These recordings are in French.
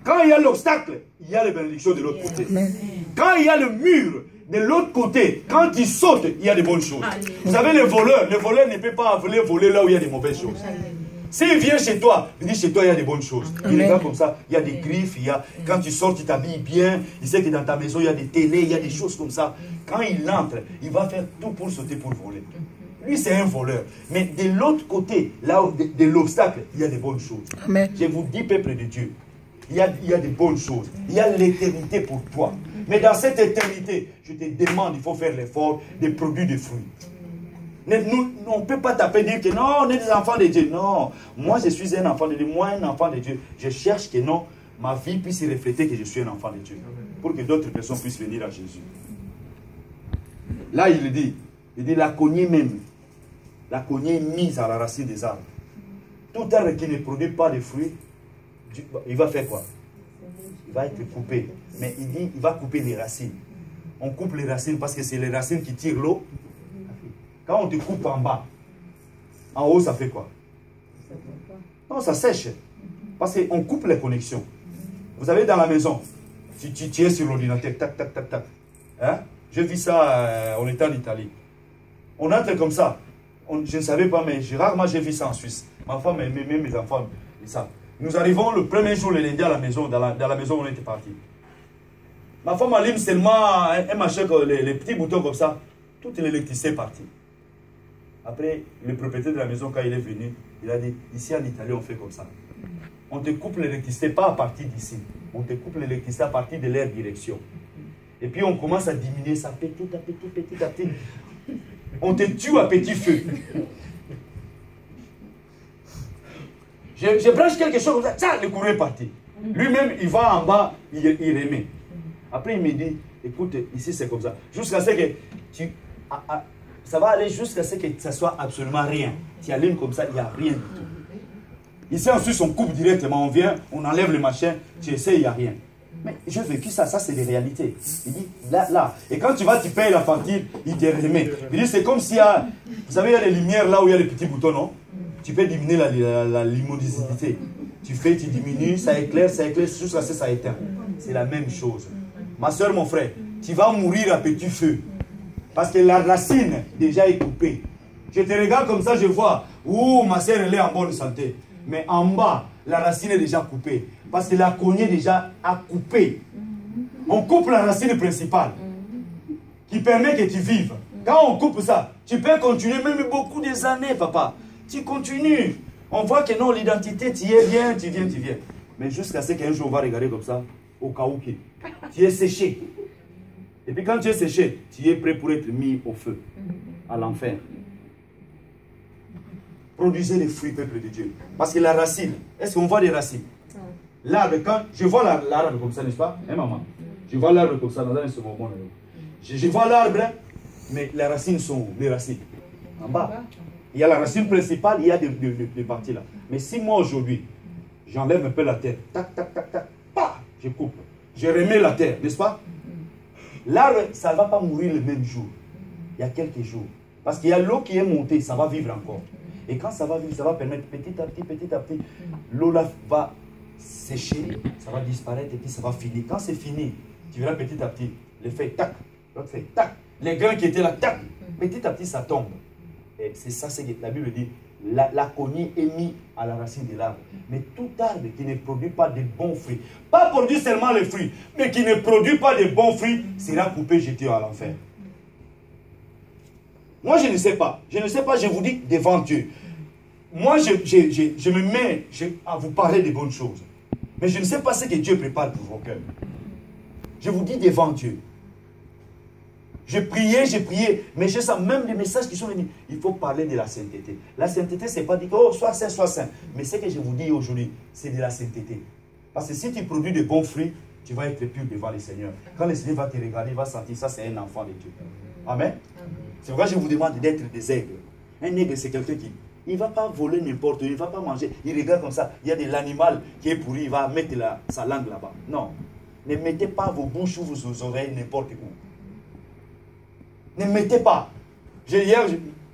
Quand il y a l'obstacle, il y a les bénédictions de l'autre côté. Quand il y a le mur de l'autre côté, quand il saute, il y a des bonnes choses. Vous savez, le voleur ne peut pas voler là où il y a des mauvaises choses. S'il vient chez toi, il dit chez toi il y a des bonnes choses. Il regarde comme ça, il y a des griffes, quand tu sors, tu t'habilles bien, il sait que dans ta maison il y a des télés, il y a des choses comme ça. Quand il entre, il va faire tout pour sauter, pour voler. Lui c'est un voleur. Mais de l'autre côté, là où de l'obstacle, il y a des bonnes choses. Amen. Je vous dis, peuple de Dieu, il y a des bonnes choses. Il y a l'éternité pour toi. Mais dans cette éternité, je te demande, il faut faire l'effort de produire des fruits. On ne peut pas taper dire que non, on est des enfants de Dieu. Non, moi je suis un enfant de Dieu, moi un enfant de Dieu. Je cherche que non, ma vie puisse refléter que je suis un enfant de Dieu. Pour que d'autres personnes puissent venir à Jésus. Là il dit la cognée même. La cognée est mise à la racine des arbres. Tout arbre qui ne produit pas de fruits, il va faire quoi? Il va être coupé. Mais il dit, il va couper les racines. On coupe les racines parce que c'est les racines qui tirent l'eau. Quand on te coupe en bas, en haut, ça fait quoi? Non, ça sèche. Parce qu'on coupe les connexions. Vous avez dans la maison, tu es sur l'ordinateur, tac, tac, tac, tac. Hein? J'ai vu ça, on était en Italie. On entre comme ça. Je ne savais pas, mais rarement j'ai vu ça en Suisse. Ma femme et même mes enfants, ils savent. Nous arrivons le premier jour, le lundi, à la maison, dans la maison où on était parti. Ma femme allume seulement un machin, les petits boutons comme ça. Toute l'électricité est partie. Après, le propriétaire de la maison, quand il est venu, il a dit, ici en Italie, on fait comme ça. On te coupe l'électricité, pas à partir d'ici. On te coupe l'électricité à partir de leur direction. Et puis on commence à diminuer ça petit à petit, petit à petit. On te tue à petit feu. Je branche quelque chose comme ça, tiens, le courant est parti. Lui-même, il va en bas, il remet. Après, il me dit, écoute, ici c'est comme ça. Jusqu'à ce que ça va aller jusqu'à ce que ça soit absolument rien. Tu allumes comme ça, il n'y a rien du tout. Ici en Suisse, on coupe directement, on vient, on enlève le machin, tu essaies, il n'y a rien. Mais j'ai vécu ça, ça c'est des réalités. Il dit, là. Et quand tu payes la facture, il te remet. Il dit, c'est comme s'il y a, vous savez, il y a les lumières là où il y a les petits boutons, non? Tu peux diminuer la luminosité. Tu diminues, ça éclaire, jusqu'à ce que ça éteint. C'est la même chose. Ma soeur, mon frère, tu vas mourir à petit feu. Parce que la racine déjà est coupée. Je te regarde comme ça, je vois, ma soeur elle est en bonne santé. Mais en bas, la racine est déjà coupée. Parce que la cognée déjà a coupé. On coupe la racine principale qui permet que tu vives. Quand on coupe ça, tu peux continuer même beaucoup des années, papa. Tu continues. On voit que non, l'identité, tu es bien, tu viens. Mais jusqu'à ce qu'un jour, on va regarder comme ça, au cas où tu es séché. Et puis quand tu es séché, tu es prêt pour être mis au feu, à l'enfer. Produisez les fruits, peuple de Dieu. Parce que la racine, est-ce qu'on voit des racines? L'arbre, quand je vois l'arbre comme ça, n'est-ce pas? Hein, maman? Je vois l'arbre comme ça, dans un second moment. Je vois l'arbre, mais les racines sont où? Les racines. En bas. Il y a la racine principale, il y a des parties là. Mais si moi aujourd'hui, j'enlève un peu la terre, tac, tac, tac, tac, je coupe. Je remets la terre, n'est-ce pas? L'arbre, ça ne va pas mourir le même jour. Il y a quelques jours. Parce qu'il y a l'eau qui est montée, ça va vivre encore. Et quand ça va vivre, ça va permettre petit à petit, l'eau là va sécher, ça va disparaître et puis ça va finir. Quand c'est fini, tu verras petit à petit, l'effet tac, l'autre fait tac. Les grains qui étaient là, tac, petit à petit ça tombe. Et c'est ça, c'est que la Bible dit, la cognée est mise à la racine de l'arbre. Mais tout arbre qui ne produit pas de bons fruits, pas produit seulement les fruits, mais qui ne produit pas de bons fruits, sera coupé, jeté à l'enfer. Moi, je ne sais pas. Je ne sais pas, je vous dis devant Dieu. Moi, je me mets à vous parler de bonnes choses. Mais je ne sais pas ce que Dieu prépare pour vos cœurs. Je vous dis devant Dieu. J'ai prié, mais je sens même les messages qui sont venus. Il faut parler de la sainteté. La sainteté, ce n'est pas dire, oh, sois saint, sois saint. Mais ce que je vous dis aujourd'hui, c'est de la sainteté. Parce que si tu produis de bons fruits, tu vas être pur devant le Seigneur. Quand le Seigneur va te regarder, il va sentir ça, c'est un enfant de Dieu. Amen. C'est pourquoi je vous demande d'être des aigles. Un aigle, c'est quelqu'un qui il ne va pas voler n'importe où, il ne va pas manger. Il regarde comme ça, il y a de l'animal qui est pourri, il va mettre sa langue là-bas. Non. Ne mettez pas vos bouches ou vos oreilles n'importe où. Ne mettez pas. Hier,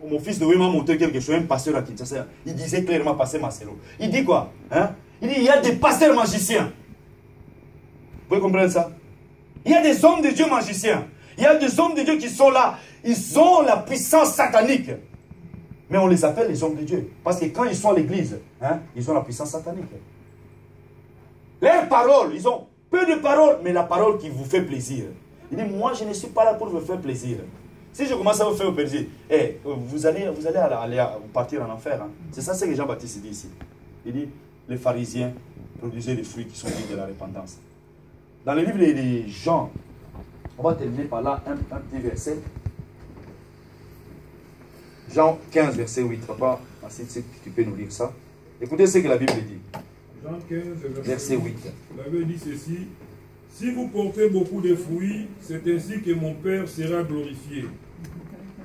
mon fils de Wim m'a montré quelque chose, un pasteur à Kinshasa. Il disait clairement, pasteur Marcelo. Il dit quoi? Hein? Il dit, il y a des pasteurs magiciens. Vous pouvez comprendre ça? Il y a des hommes de Dieu magiciens. Il y a des hommes de Dieu qui sont là. Ils ont la puissance satanique. Mais on les appelle les hommes de Dieu. Parce que quand ils sont à l'église, hein, ils ont la puissance satanique. Leurs paroles, ils ont peu de paroles, mais la parole qui vous fait plaisir. Il dit, moi je ne suis pas là pour vous faire plaisir. Si je commence à vous faire plaisir, vous allez partir en enfer. Hein. C'est ça ce que Jean-Baptiste dit ici. Il dit, les pharisiens produisaient des fruits qui sont dignes de la repentance. Dans le livre de Jean, on va terminer par là un petit verset. Jean 15, verset 8. Papa, si tu peux nous lire ça. Écoutez ce que la Bible dit. Jean 15, verset 8. La Bible dit ceci. Si vous portez beaucoup de fruits, c'est ainsi que mon Père sera glorifié.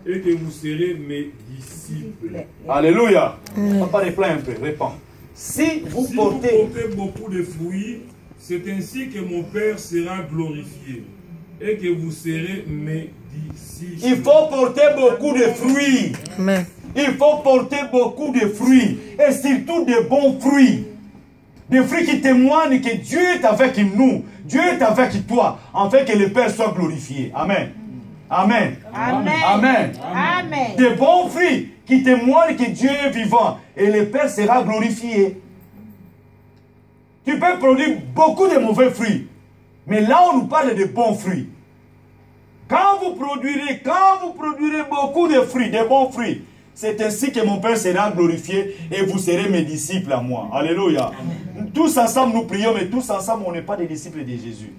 Et que vous serez mes disciples. Alléluia. Papa, réponds un peu. Réponds. Si vous portez beaucoup de fruits, c'est ainsi que mon Père sera glorifié. Et que vous serez mes disciples. Il faut porter beaucoup de fruits. Amen. Il faut porter beaucoup de fruits. Et surtout de bons fruits. Des fruits qui témoignent que Dieu est avec nous. Dieu est avec toi. Afin que le Père soit glorifié. Amen. Amen. Amen. Amen. Amen. Des bons fruits qui témoignent que Dieu est vivant. Et le Père sera glorifié. Tu peux produire beaucoup de mauvais fruits. Mais là, on nous parle de bons fruits. Quand vous produirez beaucoup de fruits, de bons fruits, c'est ainsi que mon Père sera glorifié et vous serez mes disciples à moi. Alléluia. Amen. Tous ensemble, nous prions, mais tous ensemble, on n'est pas des disciples de Jésus.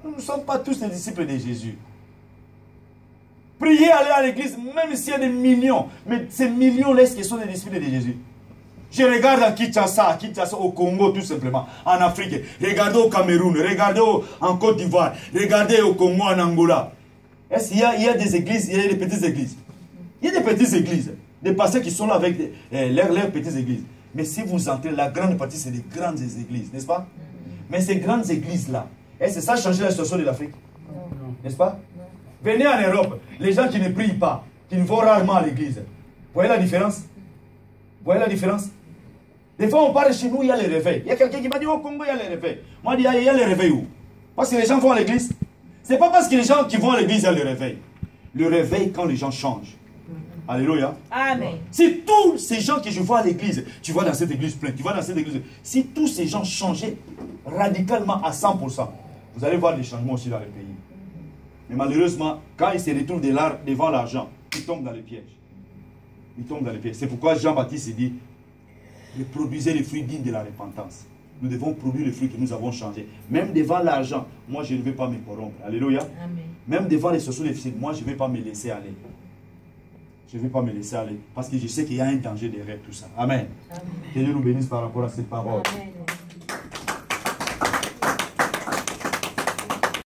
Nous ne sommes pas tous des disciples de Jésus. Priez, allez à l'église, même s'il y a des millions. Mais ces millions-là, est-ce qu'ils sont des disciples de Jésus? Je regarde en Kinshasa, au Congo tout simplement, en Afrique. Regardez au Cameroun, regardez en Côte d'Ivoire, regardez au Congo, en Angola. Est-ce qu'il y a des églises, il y a des petites églises? Il y a des petites églises, des pasteurs qui sont là avec leurs petites églises. Mais si vous entrez, la grande partie, c'est des grandes églises, n'est-ce pas? Mais ces grandes églises-là, est-ce que ça a changé la situation de l'Afrique? N'est-ce pas? Venez en Europe, les gens qui ne prient pas, qui vont rarement à l'église. Vous voyez la différence? Vous voyez la différence? Des fois, on parle chez nous, il y a les réveils. Il y a quelqu'un qui m'a dit, au Congo, il y a les réveils. Moi, je dis, il y a les réveils où? Parce que les gens vont à l'église. Ce n'est pas parce que les gens qui vont à l'église, il y a le réveil. Le réveil, quand les gens changent. Alléluia. Amen. Si tous ces gens que je vois à l'église, tu vois dans cette église pleine, tu vois dans cette église, si tous ces gens changeaient radicalement à 100%, vous allez voir des changements aussi dans le pays. Mais malheureusement, quand ils se retrouvent devant l'argent, ils tombent dans les pièges. Ils tombent dans les pièges. C'est pourquoi Jean-Baptiste dit, produisez les fruits dignes de la repentance. Nous devons produire les fruits que nous avons changés. Même devant l'argent, moi je ne vais pas me corrompre. Alléluia. Amen. Même devant les sociaux difficiles, moi je ne vais pas me laisser aller. Je ne vais pas me laisser aller. Parce que je sais qu'il y a un danger derrière tout ça. Amen. Amen. Que Dieu nous bénisse par rapport à cette parole. Amen.